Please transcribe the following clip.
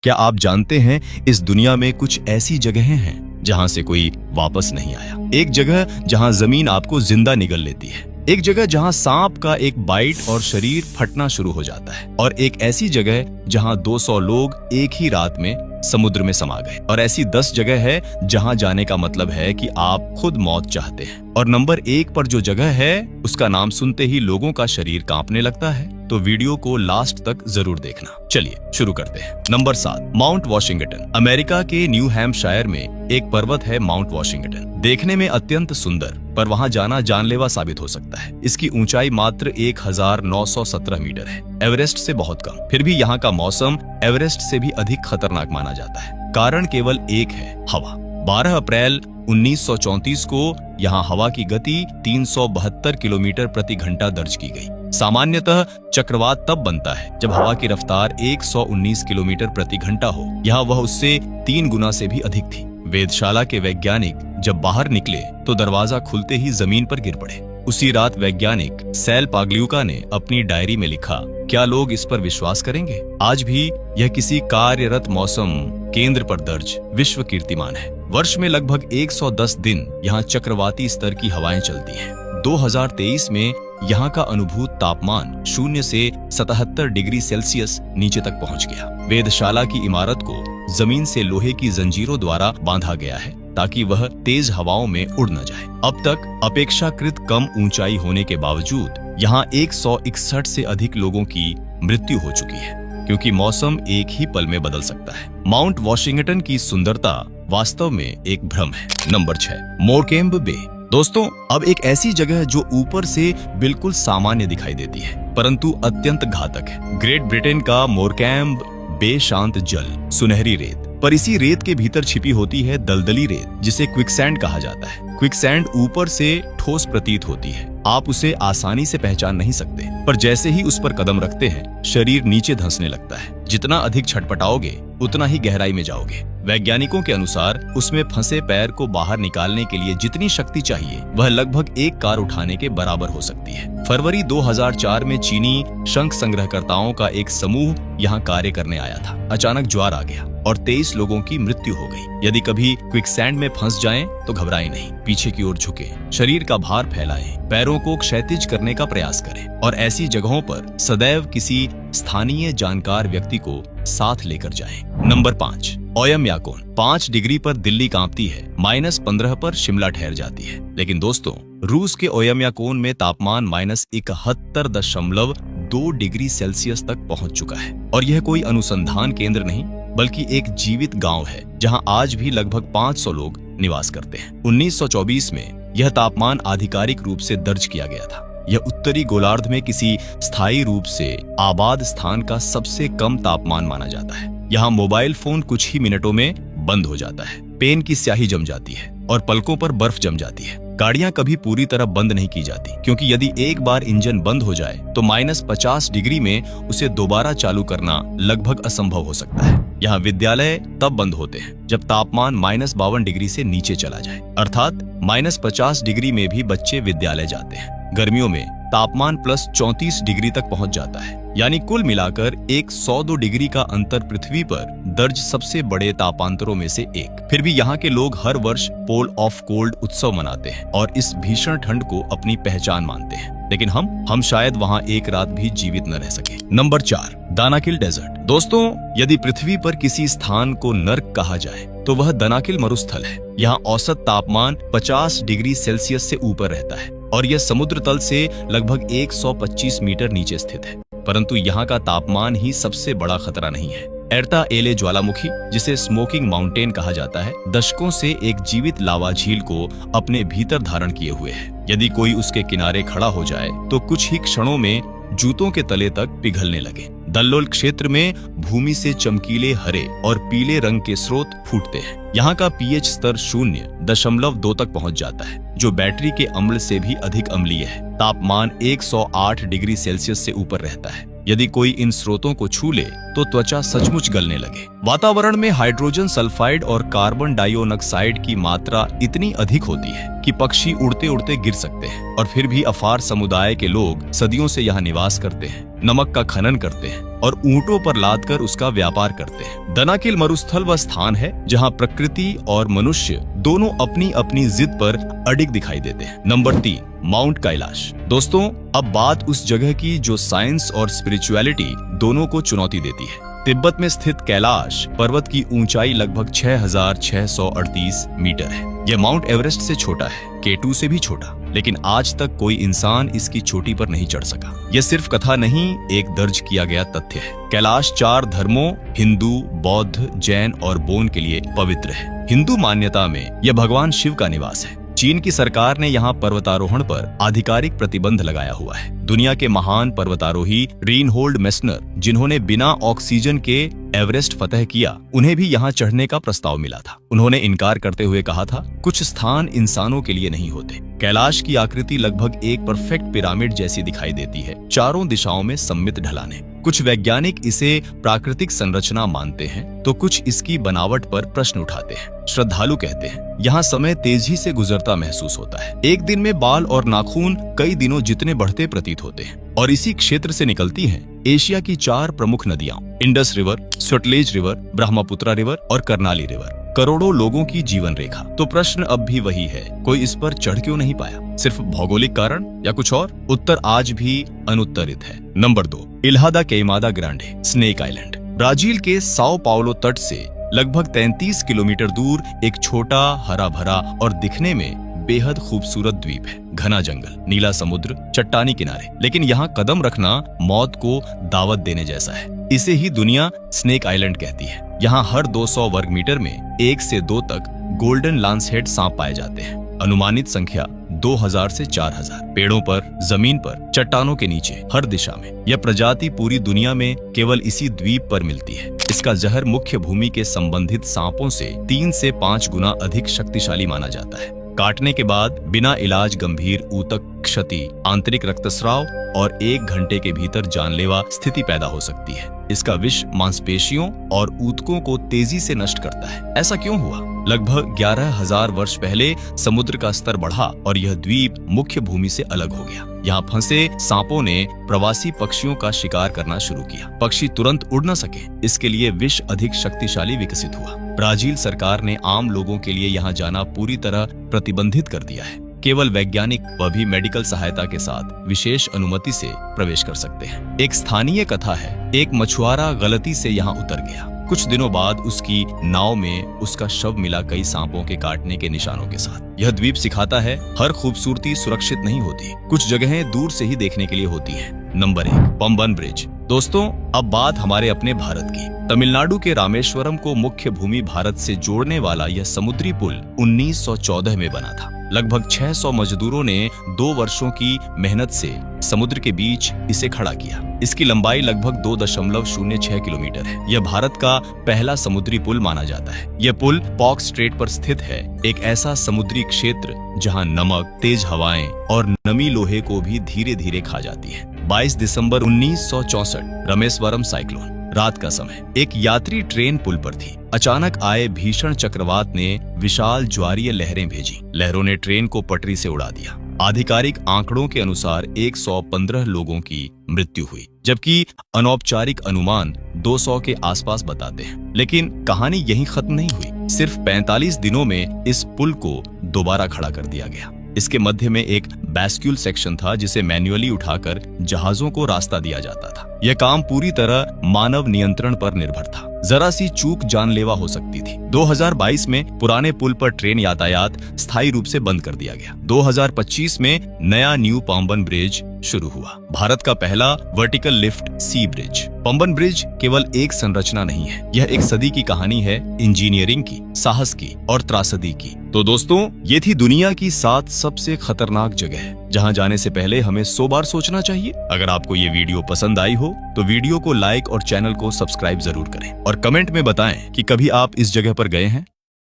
क्या आप जानते हैं इस दुनिया में कुछ ऐसी जगहें हैं जहां से कोई वापस नहीं आया। एक जगह जहां जमीन आपको जिंदा निगल लेती है, एक जगह जहां सांप का एक बाइट और शरीर फटना शुरू हो जाता है, और एक ऐसी जगह जहां 200 लोग एक ही रात में समुद्र में समा गए। और ऐसी 10 जगह है जहां जाने का मतलब है कि आप खुद मौत चाहते हैं। और नंबर 1 पर जो जगह है उसका नाम सुनते ही लोगों का शरीर कांपने लगता है। तो वीडियो को लास्ट तक जरूर देखना। चलिए शुरू करते हैं। Number 7, mount Washington. अमेरिका के न्यू हैम्पशायर में एक पर्वत है माउंट वॉशिंगटन। देखने में अत्यंत सुंदर, पर वहां जाना जानलेवा साबित हो सकता है। इसकी ऊंचाई मात्र 1917 मीटर है, एवरेस्ट से बहुत कम। फिर भी यहाँ का मौसम एवरेस्ट से भी अधिक खतरनाक माना जाता है। कारण केवल एक है, हवा। 12 अप्रैल 1934 को यहाँ हवा की गति 372 किलोमीटर प्रति घंटा दर्ज की गई। सामान्यतः चक्रवात तब बनता है जब हवा की रफ्तार 119 किलोमीटर प्रति घंटा हो। यहाँ वह उससे 3 गुना से भी अधिक थी। वेधशाला के वैज्ञानिक जब बाहर निकले तो दरवाजा खुलते ही जमीन पर गिर पड़े। उसी रात वैज्ञानिक सेल पाग्लिउका ने अपनी डायरी में लिखा, क्या लोग इस पर विश्वास करेंगे? आज भी यह किसी कार्यरत मौसम केंद्र पर दर्ज विश्व कीर्तिमान है। वर्ष में लगभग 110 दिन यहाँ चक्रवाती स्तर की हवाएं चलती हैं। 2023 में यहाँ का अनुभूत तापमान 0 से 77 डिग्री सेल्सियस नीचे तक पहुँच गया। वेधशाला की इमारत को जमीन से लोहे की जंजीरों द्वारा बांधा गया है ताकि वह तेज हवाओं में उड़ न जाए। अब तक अपेक्षाकृत कम ऊंचाई होने के बावजूद यहाँ 161 से अधिक लोगों की मृत्यु हो चुकी है, क्योंकि मौसम एक ही पल में बदल सकता है। माउंट वॉशिंगटन की सुंदरता वास्तव में एक भ्रम है। नंबर 6, मोरकेम्ब बे। दोस्तों, अब एक ऐसी जगह जो ऊपर से बिल्कुल सामान्य दिखाई देती है परंतु अत्यंत घातक है। ग्रेट ब्रिटेन का मोरकेम्ब बे शांत जल, सुनहरी रेत, पर इसी रेत के भीतर छिपी होती है दलदली रेत, जिसे क्विकसैंड कहा जाता है। क्विकसैंड ऊपर से ठोस प्रतीत होती है, आप उसे आसानी से पहचान नहीं सकते, पर जैसे ही उस पर कदम रखते हैं शरीर नीचे धंसने लगता है। जितना अधिक छटपटाओगे उतना ही गहराई में जाओगे। वैज्ञानिकों के अनुसार उसमें फंसे पैर को बाहर निकालने के लिए जितनी शक्ति चाहिए वह लगभग एक कार उठाने के बराबर हो सकती है। फरवरी 2004 में चीनी शंख संग्रहकर्ताओं का एक समूह यहाँ कार्य करने आया था। अचानक ज्वार आ गया और 23 लोगों की मृत्यु हो गई। यदि कभी क्विकसैंड में फंस जाएं तो घबराएं नहीं, पीछे की ओर झुकें, शरीर का भार फैलाएं, पैरों को क्षैतिज करने का प्रयास करें और ऐसी जगहों पर सदैव किसी स्थानीय जानकार व्यक्ति को साथ लेकर जाएं। नंबर 5, ओयमयाकोन। 5 डिग्री पर दिल्ली कांपती है, -15 पर शिमला ठहर जाती है। लेकिन दोस्तों, रूस के ओयमयाकोन में तापमान -71.2 डिग्री सेल्सियस तक पहुंच चुका है। और यह कोई अनुसंधान केंद्र नहीं बल्कि एक जीवित गांव है जहां आज भी लगभग 500 लोग निवास करते हैं। 1924 में यह तापमान आधिकारिक रूप से दर्ज किया गया था। यह उत्तरी गोलार्ध में किसी स्थायी रूप से आबाद स्थान का सबसे कम तापमान माना जाता है। यहाँ मोबाइल फोन कुछ ही मिनटों में बंद हो जाता है, पेन की स्याही जम जाती है और पलकों पर बर्फ जम जाती है। गाड़ियां कभी पूरी तरह बंद नहीं की जाती, क्योंकि यदि एक बार इंजन बंद हो जाए तो -50 डिग्री में उसे दोबारा चालू करना लगभग असंभव हो सकता है। यहाँ विद्यालय तब बंद होते हैं जब तापमान -52 डिग्री से नीचे चला जाए, अर्थात -50 डिग्री में भी बच्चे विद्यालय जाते हैं। गर्मियों में तापमान +34 डिग्री तक पहुंच जाता है, यानी कुल मिलाकर 102 डिग्री का अंतर पृथ्वी पर दर्ज सबसे बड़े तापांतरों में से एक। फिर भी यहाँ के लोग हर वर्ष पोल ऑफ कोल्ड उत्सव मनाते हैं और इस भीषण ठंड को अपनी पहचान मानते हैं। लेकिन हम शायद वहाँ एक रात भी जीवित न रह सके। Number 4, Danakil desert. दोस्तों, यदि पृथ्वी पर किसी स्थान को नर्क कहा जाए तो वह दानाकिल मरुस्थल है। यहाँ औसत तापमान 50 डिग्री सेल्सियस से ऊपर रहता है और यह समुद्र तल से लगभग 125 मीटर नीचे स्थित है। परंतु यहाँ का तापमान ही सबसे बड़ा खतरा नहीं है। एर्ता एले ज्वालामुखी, जिसे स्मोकिंग माउंटेन कहा जाता है, दशकों से एक जीवित लावा झील को अपने भीतर धारण किए हुए है। यदि कोई उसके किनारे खड़ा हो जाए तो कुछ ही क्षणों में जूतों के तले तक पिघलने लगे। दल्लोल क्षेत्र में भूमि से चमकीले हरे और पीले रंग के स्रोत फूटते हैं। यहाँ का पीएच स्तर 0.2 तक पहुँच जाता है, जो बैटरी के अम्ल से भी अधिक अम्लीय है। तापमान 108 डिग्री सेल्सियस से ऊपर रहता है। यदि कोई इन स्रोतों को छू ले तो त्वचा सचमुच गलने लगे। वातावरण में हाइड्रोजन सल्फाइड और कार्बन डाइऑक्साइड की मात्रा इतनी अधिक होती है कि पक्षी उड़ते उड़ते गिर सकते हैं, और फिर भी अफार समुदाय के लोग सदियों से यहाँ निवास करते हैं, नमक का खनन करते हैं और ऊंटों पर लादकर उसका व्यापार करते हैं। दनाकिल मरुस्थल वह स्थान है जहाँ प्रकृति और मनुष्य दोनों अपनी अपनी जिद पर अडिग दिखाई देते हैं। Number 3, mount Kailash. दोस्तों, अब बात उस जगह की जो साइंस और स्पिरिचुअलिटी दोनों को चुनौती देती है। तिब्बत में स्थित कैलाश पर्वत की ऊंचाई लगभग 6,638 मीटर है। यह माउंट एवरेस्ट से छोटा है, K2 से भी छोटा, लेकिन आज तक कोई इंसान इसकी चोटी पर नहीं चढ़ सका। यह सिर्फ कथा नहीं, एक दर्ज किया गया तथ्य है। कैलाश 4 धर्मों हिंदू, बौद्ध, जैन और बोन के लिए पवित्र है। हिंदू मान्यता में यह भगवान शिव का निवास है। चीन की सरकार ने यहाँ पर्वतारोहण पर आधिकारिक प्रतिबंध लगाया हुआ है। दुनिया के महान पर्वतारोही रीनहोल्ड मेस्नर, जिन्होंने बिना ऑक्सीजन के एवरेस्ट फतह किया, उन्हें भी यहाँ चढ़ने का प्रस्ताव मिला था। उन्होंने इनकार करते हुए कहा था, कुछ स्थान इंसानों के लिए नहीं होते। कैलाश की आकृति लगभग एक परफेक्ट पिरामिड जैसी दिखाई देती है, चारों दिशाओं में सम्मिलित ढलानें। कुछ वैज्ञानिक इसे प्राकृतिक संरचना मानते हैं, तो कुछ इसकी बनावट पर प्रश्न उठाते हैं। श्रद्धालु कहते हैं, यहाँ समय तेजी से गुजरता महसूस होता है। एक दिन में बाल और नाखून कई दिनों जितने बढ़ते प्रतीत होते हैं। और इसी क्षेत्र से निकलती हैं एशिया की 4 प्रमुख नदियां, Indus river, Sutlej river, Brahmaputra river और करनाली रिवर। करोड़ों लोगों की जीवन रेखा। तो प्रश्न अब भी वही है, कोई इस पर चढ़ क्यों नहीं पाया? सिर्फ भौगोलिक कारण या कुछ और? उत्तर आज भी अनुत्तरित है। नंबर 2, इल्हा दा क्वेइमादा ग्रांडे, स्नेक आइलैंड। ब्राजील के साओ पाउलो तट से लगभग 33 किलोमीटर दूर एक छोटा, हरा भरा और दिखने में बेहद खूबसूरत द्वीप है। घना जंगल, नीला समुद्र, चट्टानी किनारे, लेकिन यहाँ कदम रखना मौत को दावत देने जैसा है। इसे ही दुनिया स्नेक आइलैंड कहती है। यहाँ हर 200 वर्ग मीटर में 1 से 2 तक गोल्डन लांसहेड सांप पाए जाते हैं। अनुमानित संख्या 2000 से 4000। पेड़ों पर, जमीन पर, चट्टानों के नीचे, हर दिशा में। यह प्रजाति पूरी दुनिया में केवल इसी द्वीप पर मिलती है। इसका जहर मुख्य भूमि के संबंधित सांपों से 3 से 5 गुना अधिक शक्तिशाली माना जाता है। काटने के बाद बिना इलाज गंभीर ऊतक क्षति, आंतरिक रक्तस्राव और 1 घंटे के भीतर जानलेवा स्थिति पैदा हो सकती है। इसका विष मांसपेशियों और ऊतकों को तेजी से नष्ट करता है। ऐसा क्यों हुआ? लगभग 11,000 वर्ष पहले समुद्र का स्तर बढ़ा और यह द्वीप मुख्य भूमि से अलग हो गया। यहाँ फंसे सांपों ने प्रवासी पक्षियों का शिकार करना शुरू किया। पक्षी तुरंत उड़ न सके, इसके लिए विष अधिक शक्तिशाली विकसित हुआ। ब्राजील सरकार ने आम लोगों के लिए यहाँ जाना पूरी तरह प्रतिबंधित कर दिया है। केवल वैज्ञानिक, वह भी मेडिकल सहायता के साथ, विशेष अनुमति से प्रवेश कर सकते हैं। एक स्थानीय कथा है, एक मछुआरा गलती से यहाँ उतर गया। कुछ दिनों बाद उसकी नाव में उसका शव मिला, कई सांपों के काटने के निशानों के साथ। यह द्वीप सिखाता है, हर खूबसूरती सुरक्षित नहीं होती, कुछ जगहें दूर से ही देखने के लिए होती हैं। Number 1, Pamban bridge. दोस्तों, अब बात हमारे अपने भारत की। तमिलनाडु के रामेश्वरम को मुख्य भूमि भारत से जोड़ने वाला यह समुद्री पुल 1914 में बना था। लगभग 600 मजदूरों ने 2 वर्षों की मेहनत से समुद्र के बीच इसे खड़ा किया। इसकी लंबाई लगभग 2.06 किलोमीटर है। यह भारत का पहला समुद्री पुल माना जाता है। यह पुल पॉक स्ट्रेट पर स्थित है, एक ऐसा समुद्री क्षेत्र जहां नमक, तेज हवाएं और नमी लोहे को भी धीरे धीरे खा जाती है। 22 दिसंबर 1964 रामेश्वरम साइक्लोन। रात का समय, एक यात्री ट्रेन पुल पर थी। अचानक आए भीषण चक्रवात ने विशाल ज्वारीय लहरें भेजी। लहरों ने ट्रेन को पटरी से उड़ा दिया। आधिकारिक आंकड़ों के अनुसार 115 लोगों की मृत्यु हुई, जबकि अनौपचारिक अनुमान 200 के आसपास बताते हैं। लेकिन कहानी यहीं खत्म नहीं हुई। सिर्फ 45 दिनों में इस पुल को दोबारा खड़ा कर दिया गया। इसके मध्य में एक बैस्क्यूल सेक्शन था, जिसे मैन्युअली उठाकर जहाजों को रास्ता दिया जाता था। यह काम पूरी तरह मानव नियंत्रण पर निर्भर था। जरा सी चूक जानलेवा हो सकती थी। 2022 में पुराने पुल पर ट्रेन यातायात स्थायी रूप से बंद कर दिया गया। 2025 में नया न्यू पंबन ब्रिज शुरू हुआ, भारत का पहला वर्टिकल लिफ्ट सी ब्रिज। पंबन ब्रिज केवल एक संरचना नहीं है, यह एक सदी की कहानी है, इंजीनियरिंग की, साहस की और त्रासदी की। तो दोस्तों, ये थी दुनिया की 7 सबसे खतरनाक जगह, जहां जाने से पहले हमें 100 बार सोचना चाहिए। अगर आपको ये वीडियो पसंद आई हो तो वीडियो को लाइक और चैनल को सब्सक्राइब जरूर करें और कमेंट में बताएं कि कभी आप इस जगह पर गए हैं।